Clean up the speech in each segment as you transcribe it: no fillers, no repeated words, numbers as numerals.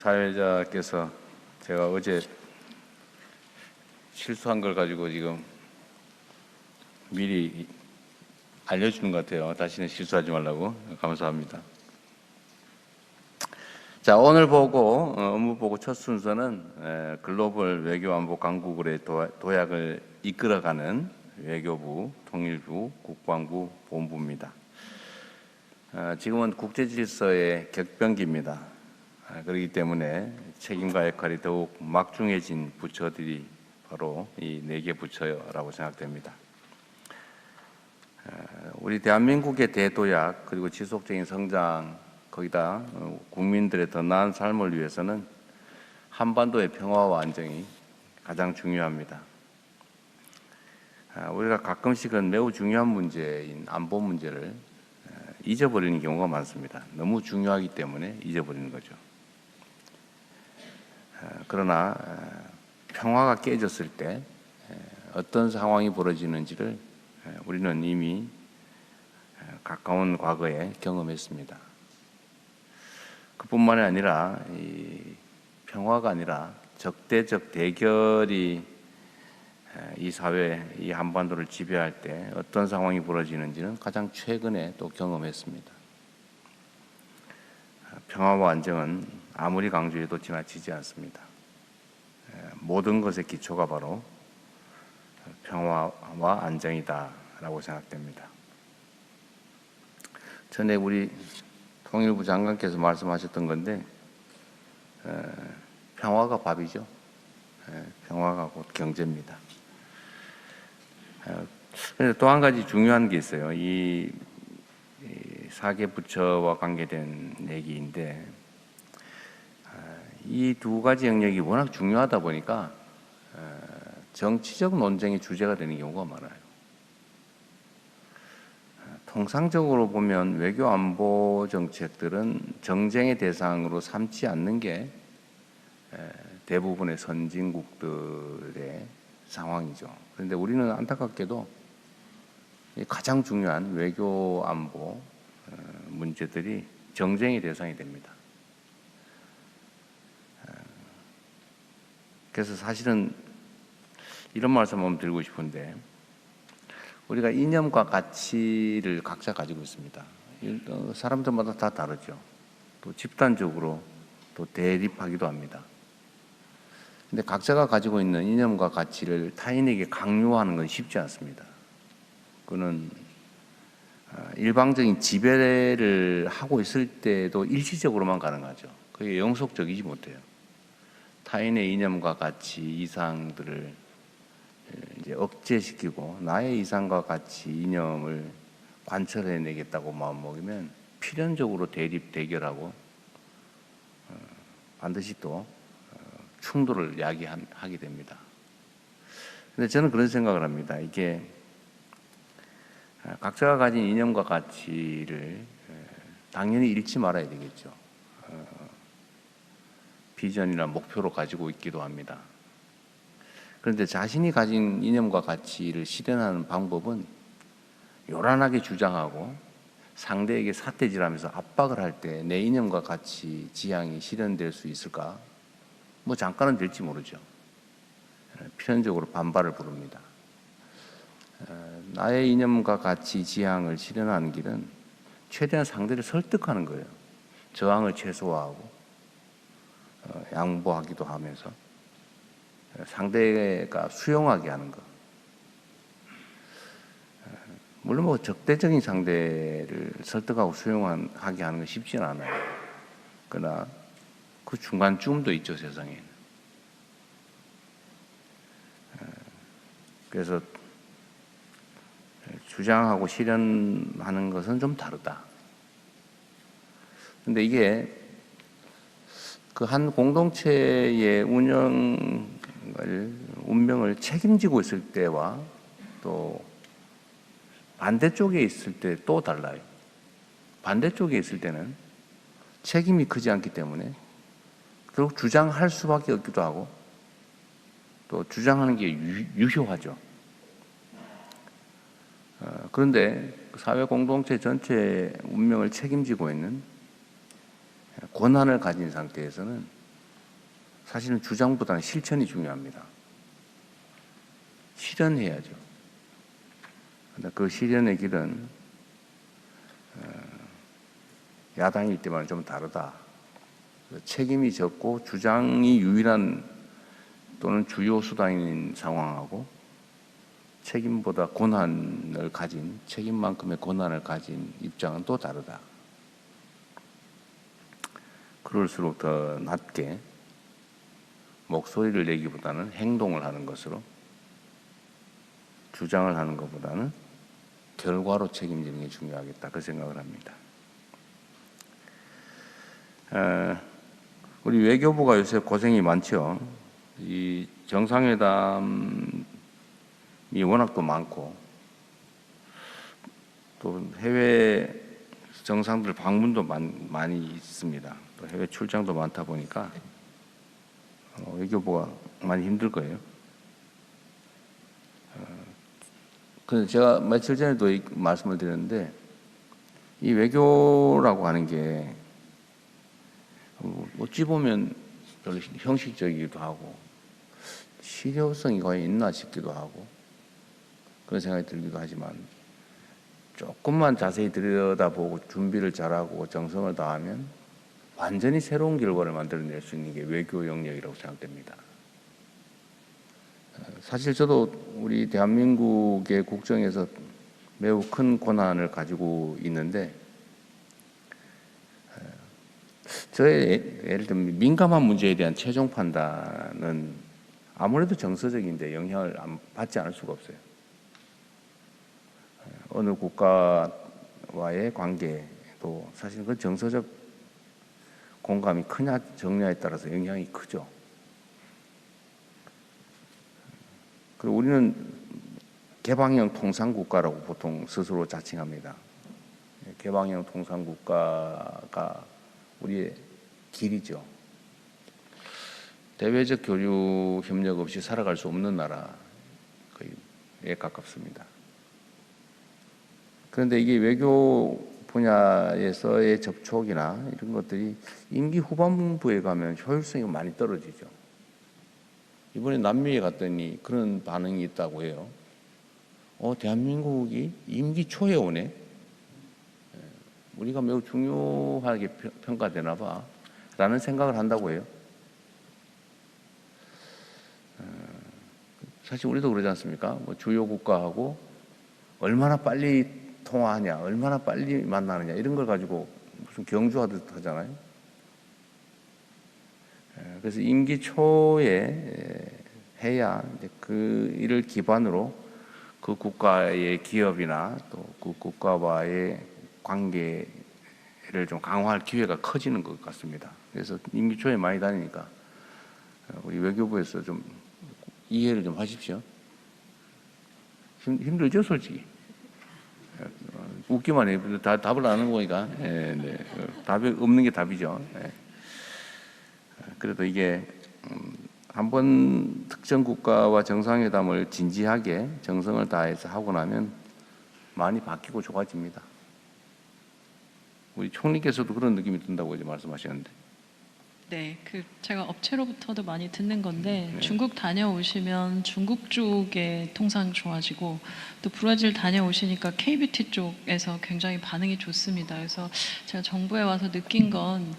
사회자께서 제가 어제 실수한 걸 가지고 지금 미리 알려주는 것 같아요. 다시는 실수하지 말라고. 감사합니다. 자, 오늘 업무 보고 첫 순서는 글로벌 외교안보 강국의 도약을 이끌어가는 외교부, 통일부, 국방부, 본부입니다. 지금은 국제질서의 격변기입니다. 그렇기 때문에 책임과 역할이 더욱 막중해진 부처들이 바로 이 4개 부처라고 생각됩니다. 우리 대한민국의 대도약 그리고 지속적인 성장, 거기다 국민들의 더 나은 삶을 위해서는 한반도의 평화와 안정이 가장 중요합니다. 우리가 가끔씩은 매우 중요한 문제인 안보 문제를 잊어버리는 경우가 많습니다. 너무 중요하기 때문에 잊어버리는 거죠. 그러나 평화가 깨졌을 때 어떤 상황이 벌어지는지를 우리는 이미 가까운 과거에 경험했습니다. 그뿐만이 아니라 이 평화가 아니라 적대적 대결이 이 사회, 이 한반도를 지배할 때 어떤 상황이 벌어지는지는 가장 최근에 또 경험했습니다. 평화와 안정은 아무리 강조해도 지나치지 않습니다. 모든 것의 기초가 바로 평화와 안정이다라고 생각됩니다. 전에 우리 통일부 장관께서 말씀하셨던 건데 평화가 밥이죠. 평화가 곧 경제입니다. 그런데 또 한 가지 중요한 게 있어요. 이 4개 부처와 관계된 얘기인데 이 두 가지 영역이 워낙 중요하다 보니까 정치적 논쟁의 주제가 되는 경우가 많아요. 통상적으로 보면 외교 안보 정책들은 정쟁의 대상으로 삼지 않는 게 대부분의 선진국들의 상황이죠. 그런데 우리는 안타깝게도 가장 중요한 외교 안보 문제들이 정쟁의 대상이 됩니다. 그래서 사실은 이런 말씀 한번 드리고 싶은데 우리가 이념과 가치를 각자 가지고 있습니다. 사람들마다 다 다르죠. 또 집단적으로 또 대립하기도 합니다. 근데 각자가 가지고 있는 이념과 가치를 타인에게 강요하는 건 쉽지 않습니다. 그는 일방적인 지배를 하고 있을 때도 일시적으로만 가능하죠. 그게 영속적이지 못해요. 타인의 이념과 가치, 이상들을 이제 억제시키고 나의 이상과 가치, 이념을 관철해내겠다고 마음먹으면 필연적으로 대결하고 반드시 또 충돌을 야기하게 됩니다. 근데 저는 그런 생각을 합니다. 이게 각자가 가진 이념과 가치를 당연히 잃지 말아야 되겠죠. 비전이나 목표로 가지고 있기도 합니다. 그런데 자신이 가진 이념과 가치를 실현하는 방법은 요란하게 주장하고 상대에게 삿대질하면서 압박을 할 때 내 이념과 가치, 지향이 실현될 수 있을까? 뭐 잠깐은 될지 모르죠. 필연적으로 반발을 부릅니다. 나의 이념과 가치, 지향을 실현하는 길은 최대한 상대를 설득하는 거예요. 저항을 최소화하고 양보하기도 하면서 상대가 수용하게 하는 것. 물론 뭐 적대적인 상대를 설득하고 수용하게 하는 건 쉽지는 않아요. 그러나 그 중간쯤도 있죠, 세상에. 그래서 주장하고 실현하는 것은 좀 다르다. 근데 이게 그 한 공동체의 운명을 책임지고 있을 때와 또 반대쪽에 있을 때 또 달라요. 반대쪽에 있을 때는 책임이 크지 않기 때문에 결국 주장할 수밖에 없기도 하고 또 주장하는 게 유효하죠. 그런데 사회 공동체 전체의 운명을 책임지고 있는 권한을 가진 상태에서는 사실은 주장보다는 실천이 중요합니다. 실현해야죠. 근데 그 실현의 길은 야당일 때만 좀 다르다. 책임이 적고 주장이 유일한 또는 주요 수단인 상황하고 책임보다 권한을 가진, 책임만큼의 권한을 가진 입장은 또 다르다. 그럴수록 더 낮게 목소리를 내기보다는 행동을 하는 것으로, 주장을 하는 것보다는 결과로 책임지는 게 중요하겠다, 그 생각을 합니다. 우리 외교부가 요새 고생이 많죠. 이 정상회담이 워낙 또 많고 또 해외 정상들 방문도 많이 있습니다. 또 해외 출장도 많다 보니까 외교부가 많이 힘들 거예요. 그래서 제가 며칠 전에도 말씀을 드렸는데, 이 외교라고 하는 게 어찌 보면 별로 형식적이기도 하고 실효성이 과연 있나 싶기도 하고 그런 생각이 들기도 하지만, 조금만 자세히 들여다보고 준비를 잘하고 정성을 다하면 완전히 새로운 결과를 만들어낼 수 있는 게 외교 영역이라고 생각됩니다. 사실 저도 우리 대한민국의 국정에서 매우 큰 권한을 가지고 있는데, 저의 예를 들면 민감한 문제에 대한 최종 판단은 아무래도 정서적인데 영향을 받지 않을 수가 없어요. 어느 국가와의 관계도 사실 그 정서적 공감이 크냐 적냐에 따라서 영향이 크죠. 그리고 우리는 개방형 통상국가라고 보통 스스로 자칭합니다. 개방형 통상국가가 우리의 길이죠. 대외적 교류 협력 없이 살아갈 수 없는 나라에 가깝습니다. 그런데 이게 외교 분야에서의 접촉이나 이런 것들이 임기 후반부에 가면 효율성이 많이 떨어지죠. 이번에 남미에 갔더니 그런 반응이 있다고 해요. 대한민국이 임기 초에 오네. 우리가 매우 중요하게 평가되나 봐 라는 생각을 한다고 해요. 사실 우리도 그러지 않습니까? 주요 국가하고 얼마나 빨리 통화하냐, 얼마나 빨리 만나느냐 이런 걸 가지고 무슨 경주하듯 하잖아요. 그래서 임기 초에 해야 그 일을 기반으로 그 국가의 기업이나 또 그 국가와의 관계를 좀 강화할 기회가 커지는 것 같습니다. 그래서 임기 초에 많이 다니니까 우리 외교부에서 좀 이해를 좀 하십시오. 힘들죠, 솔직히. 웃기만 해요. 답을 안 하는 거니까. 네. 답이 없는 게 답이죠. 네. 그래도 이게 한번 특정 국가와 정상회담을 진지하게 정성을 다해서 하고 나면 많이 바뀌고 좋아집니다. 우리 총리께서도 그런 느낌이 든다고 이제 말씀하셨는데. 네, 제가 업체로부터도 많이 듣는 건데, 중국 다녀오시면 중국 쪽의 통상 좋아지고, 또 브라질 다녀오시니까 KBT 쪽에서 굉장히 반응이 좋습니다. 그래서 제가 정부에 와서 느낀 건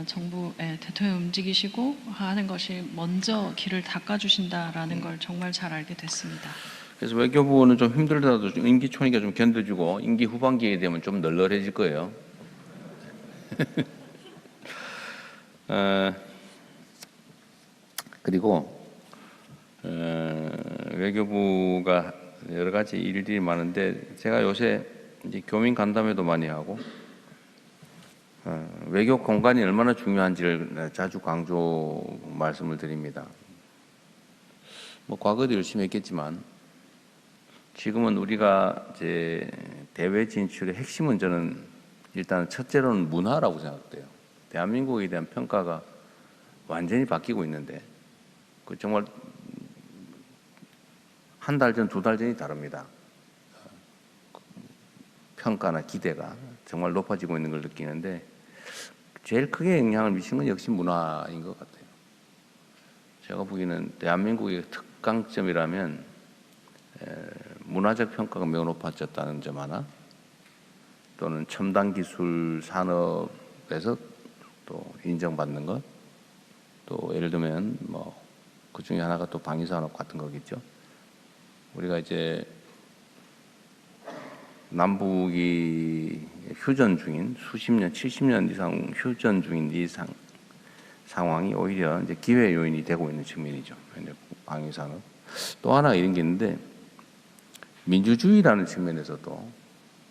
정부 대통령 움직이시고 하는 것이 먼저 길을 닦아주신다라는 걸 정말 잘 알게 됐습니다. 그래서 외교부는 좀 힘들더라도 임기 초니까 좀 견뎌주고 임기 후반기에 되면 좀 널널해질 거예요. 그리고 외교부가 여러 가지 일들이 많은데, 제가 요새 이제 교민 간담회도 많이 하고 외교 공간이 얼마나 중요한지를 자주 강조 말씀을 드립니다. 과거도 열심히 했겠지만 지금은 우리가 이제 대외 진출의 핵심은 저는 일단 첫째로는 문화라고 생각돼요. 대한민국에 대한 평가가 완전히 바뀌고 있는데, 그 정말 한 달 전, 두 달 전이 다릅니다. 평가나 기대가 정말 높아지고 있는 걸 느끼는데, 제일 크게 영향을 미치는 건 역시 문화인 것 같아요. 제가 보기에는 대한민국의 특강점이라면 문화적 평가가 매우 높아졌다는 점 하나, 또는 첨단 기술 산업에서 또 인정받는 것, 또 예를 들면 뭐 그 중에 하나가 또 방위 산업 같은 거겠죠. 우리가 이제 남북이 휴전 중인 수십 년, 70년 이상 휴전 중인 이 상황이 오히려 이제 기회 요인이 되고 있는 측면이죠. 방위 산업. 또 하나 이런 게 있는데, 민주주의라는 측면에서도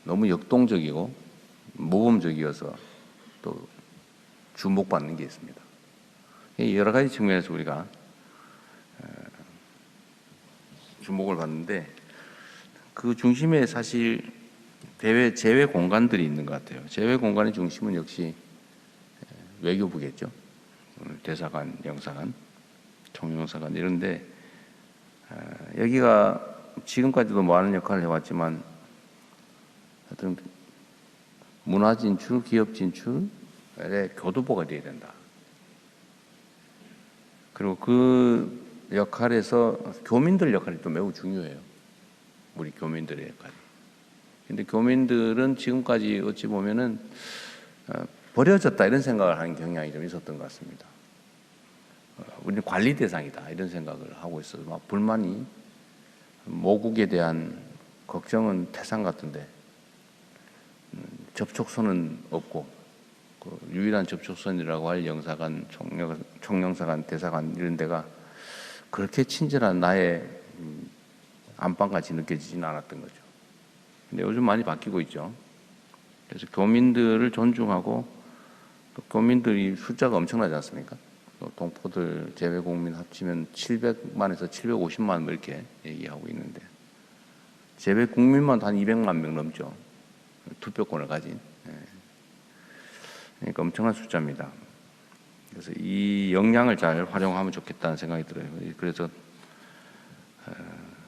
너무 역동적이고 모범적이어서 또 주목받는 게 있습니다. 여러 가지 측면에서 우리가 주목을 받는데, 그 중심에 사실 제외 공간들이 있는 것 같아요. 제외 공간의 중심은 역시 외교부겠죠. 대사관, 영사관, 총영사관 이런데, 여기가 지금까지도 많은 역할을 해왔지만 하여튼 문화 진출, 기업 진출에 교두보가 되어야 된다. 그리고 그 역할에서 교민들 역할이 또 매우 중요해요. 우리 교민들의 역할이. 근데 교민들은 지금까지 어찌 보면은 버려졌다 이런 생각을 하는 경향이 좀 있었던 것 같습니다. 우리는 관리 대상이다 이런 생각을 하고 있어서 막 불만이, 모국에 대한 걱정은 태산 같은데 접촉선은 없고, 그 유일한 접촉선이라고 할 영사관, 총영사관, 대사관 이런 데가 그렇게 친절한 나의 안방같이 느껴지지는 않았던 거죠. 근데 요즘 많이 바뀌고 있죠. 그래서 교민들을 존중하고, 또 교민들이 숫자가 엄청나지 않습니까? 또 동포들 제외 국민 합치면 700만에서 750만 뭐 이렇게 얘기하고 있는데, 제외 국민만 한 200만 명 넘죠. 투표권을 가진. 그러니까 엄청난 숫자입니다. 그래서 이 역량을 잘 활용하면 좋겠다는 생각이 들어요. 그래서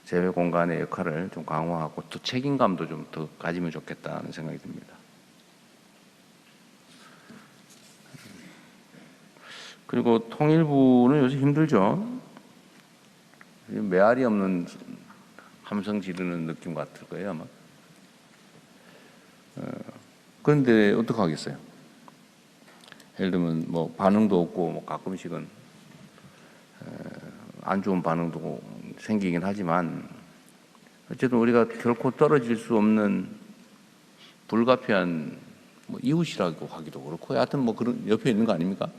제외 공간의 역할을 좀 강화하고 또 책임감도 좀 더 가지면 좋겠다는 생각이 듭니다. 그리고 통일부는 요새 힘들죠. 메아리 없는 함성 지르는 느낌 같을 거예요, 아마. 그런데 어떡하겠어요? 예를 들면 뭐 반응도 없고, 뭐 가끔씩은 안 좋은 반응도 생기긴 하지만, 어쨌든 우리가 결코 떨어질 수 없는 불가피한 뭐 이웃이라고 하기도 그렇고, 하여튼 뭐 그런 옆에 있는 거 아닙니까?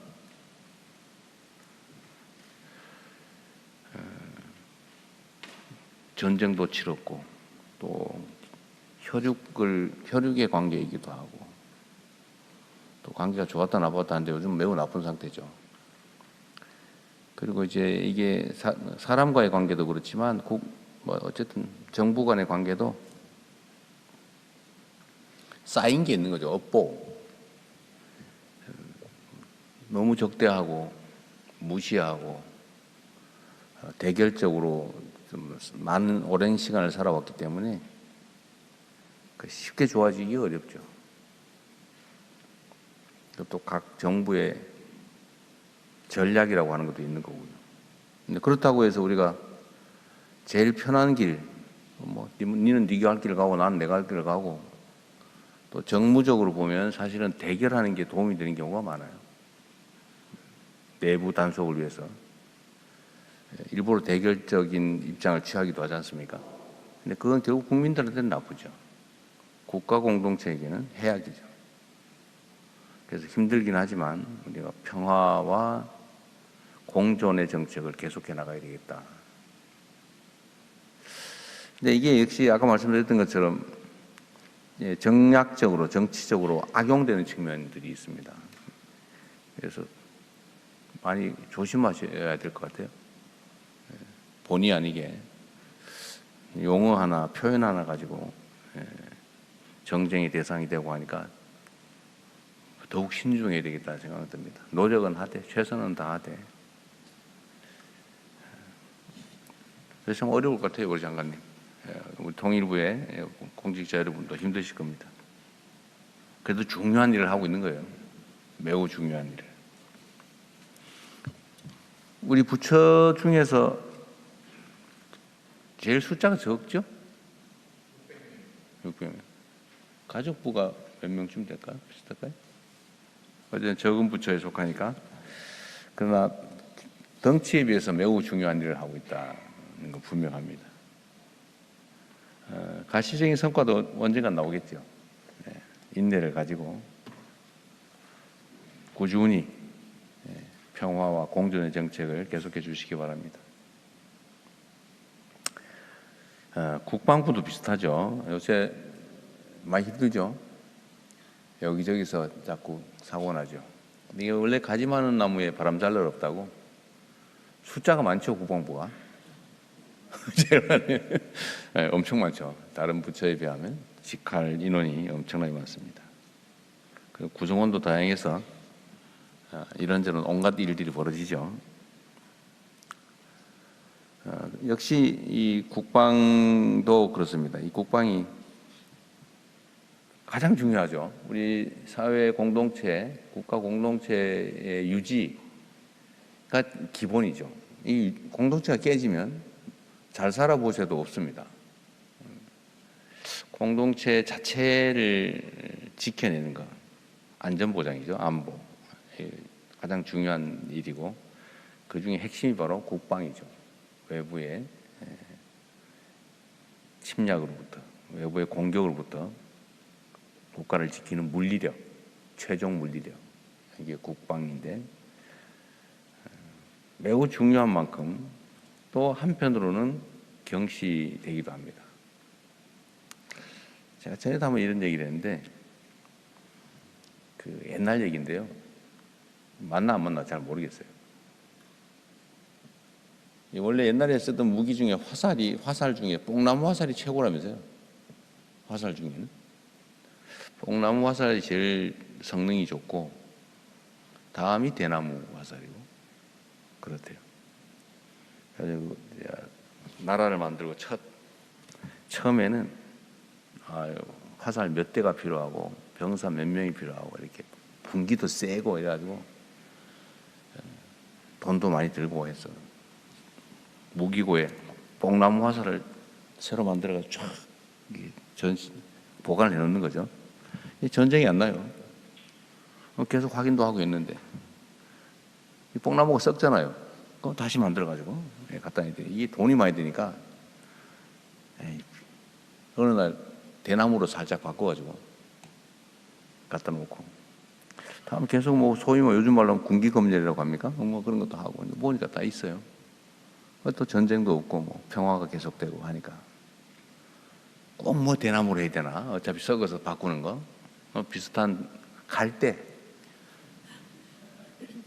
전쟁도 치렀고, 또 혈육의 관계이기도 하고, 또 관계가 좋았다 나빴다 하는데 요즘 매우 나쁜 상태죠. 그리고 이제 이게 사람과의 관계도 그렇지만 뭐 어쨌든 정부 간의 관계도 쌓인 게 있는 거죠. 업보. 너무 적대하고 무시하고 대결적으로 좀 많은 오랜 시간을 살아왔기 때문에 쉽게 좋아지기 어렵죠. 또 각 정부의 전략이라고 하는 것도 있는 거고요. 근데 그렇다고 해서 우리가 제일 편한 길, 뭐 니는 네가 할 길을 가고 나는 내가 할 길을 가고, 또 정무적으로 보면 사실은 대결하는 게 도움이 되는 경우가 많아요. 내부 단속을 위해서 일부러 대결적인 입장을 취하기도 하지 않습니까? 근데 그건 결국 국민들한테는 나쁘죠. 국가 공동체에게는 해악이죠. 그래서 힘들긴 하지만 우리가 평화와 공존의 정책을 계속해 나가야 되겠다. 근데 이게 역시 아까 말씀드렸던 것처럼 정략적으로, 정치적으로 악용되는 측면들이 있습니다. 그래서 많이 조심하셔야 될 것 같아요. 본의 아니게 용어 하나, 표현 하나 가지고 정쟁의 대상이 되고 하니까 더욱 신중해야 되겠다는 생각이 듭니다. 노력은 하되, 최선은 다하되. 그래서 참 어려울 것 같아요, 우리 장관님. 우리 통일부의 공직자 여러분도 힘드실 겁니다. 그래도 중요한 일을 하고 있는 거예요. 매우 중요한 일을. 우리 부처 중에서 제일 숫자가 적죠? 600명. 가족부가 몇 명쯤 될까요? 비슷할까요? 어쨌든 적은 부처에 속하니까. 그러나 덩치에 비해서 매우 중요한 일을 하고 있다는 건 분명합니다. 가시적인 성과도 언젠간 나오겠죠. 인내를 가지고 꾸준히 평화와 공존의 정책을 계속해 주시기 바랍니다. 국방부도 비슷하죠. 요새 많이 힘들죠. 여기저기서 자꾸 사고 나죠. 이게 원래 가지 많은 나무에 바람 잘 날 없다고. 숫자가 많죠, 국방부가. 엄청 많죠. 다른 부처에 비하면 직할 인원이 엄청나게 많습니다. 그리고 구성원도 다양해서 이런저런 온갖 일들이 벌어지죠. 역시 이 국방도 그렇습니다. 이 국방이 가장 중요하죠. 우리 사회 공동체, 국가 공동체의 유지가 기본이죠. 이 공동체가 깨지면 잘 살아보셔도 없습니다. 공동체 자체를 지켜내는 것, 안전보장이죠. 안보. 가장 중요한 일이고 그 중에 핵심이 바로 국방이죠. 외부의 침략으로부터, 외부의 공격으로부터 국가를 지키는 물리력, 최종 물리력, 이게 국방인데 매우 중요한 만큼 또 한편으로는 경시되기도 합니다. 제가 전에도 한번 이런 얘기를 했는데 그 옛날 얘기인데요. 맞나 안 맞나 잘 모르겠어요. 원래 옛날에 쓰던 무기 중에 화살 중에 뽕나무 화살이 최고라면서요. 화살 중에는 뽕나무 화살이 제일 성능이 좋고 다음이 대나무 화살이고 그렇대요. 그래서 나라를 만들고 처음에는 화살 몇 대가 필요하고 병사 몇 명이 필요하고 이렇게 분기도 세고 이래가지고 돈도 많이 들고 해서 무기고에 뽕나무 화살을 새로 만들어가지고 쫙 보관을 해놓는 거죠. 전쟁이 안 나요. 계속 확인도 하고 있는데 이 뽕나무가 썩잖아요. 그럼 다시 만들어가지고 갖다 놔야 돼요. 이게 돈이 많이 드니까 어느 날 대나무로 살짝 바꿔가지고 갖다 놓고 다음 계속 소위 요즘 말로 하면 군기검열이라고 합니까? 그런 것도 하고 보니까 다 있어요. 또 전쟁도 없고 평화가 계속되고 하니까 꼭 대나무로 해야 되나? 어차피 썩어서 바꾸는 거 비슷한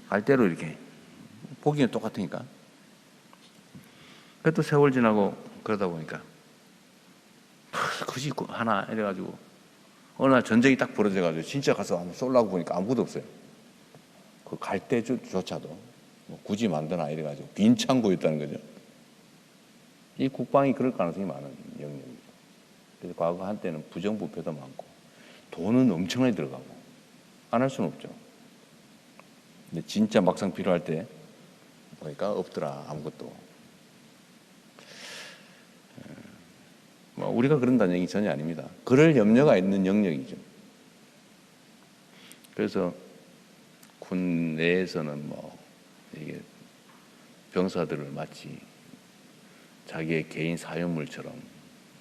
갈대로 이렇게 보기는 똑같으니까. 그래도 세월 지나고 그러다 보니까 굳이 하나 이래가지고 어느 날 전쟁이 딱 벌어져가지고 진짜 가서 한번 쏠라고 보니까 아무것도 없어요. 그 갈대조차도 굳이 만드나 이래가지고 빈 창고였다는 거죠. 이 국방이 그럴 가능성이 많은 영역이죠. 그래서 과거 한때는 부정부패도 많고 돈은 엄청나게 들어가고 안 할 수는 없죠. 근데 진짜 막상 필요할 때 보니까 없더라 아무것도. 우리가 그런다는 얘기 전혀 아닙니다. 그럴 염려가 있는 영역이죠. 그래서 군 내에서는 이게 병사들을 마치 자기의 개인 사유물처럼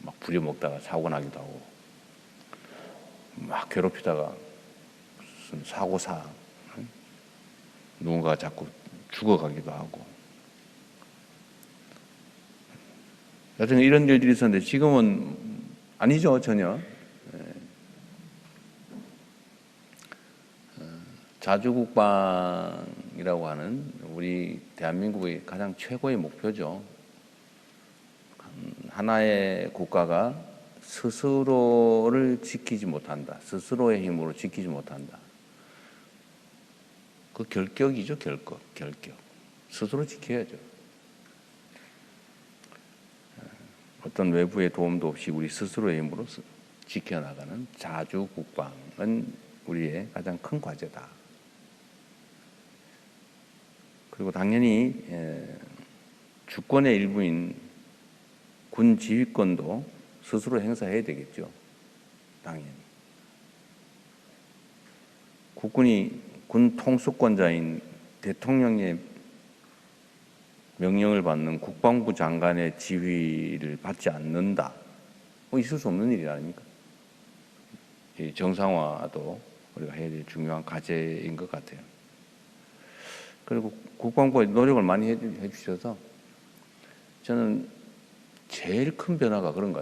막 부려먹다가 사고 나기도 하고 막 괴롭히다가 무슨 사고사 누군가 자꾸 죽어가기도 하고 여튼 이런 일들이 있었는데 지금은 아니죠 전혀. 자주국방이라고 하는 우리 대한민국의 가장 최고의 목표죠. 하나의 국가가 스스로를 지키지 못한다. 스스로의 힘으로 지키지 못한다. 그 결격이죠, 결격. 스스로 지켜야죠. 어떤 외부의 도움도 없이 우리 스스로의 힘으로 지켜나가는 자주국방은 우리의 가장 큰 과제다. 그리고 당연히 주권의 일부인 군 지휘권도 스스로 행사해야 되겠죠. 당연히. 국군이 군 통수권자인 대통령의 명령을 받는 국방부 장관의 지휘를 받지 않는다. 뭐 있을 수 없는 일 아닙니까? 이 정상화도 우리가 해야 될 중요한 과제인 것 같아요. 그리고 국방부가 노력을 많이 해주셔서 저는 제일 큰 변화가 그런 것 같아요.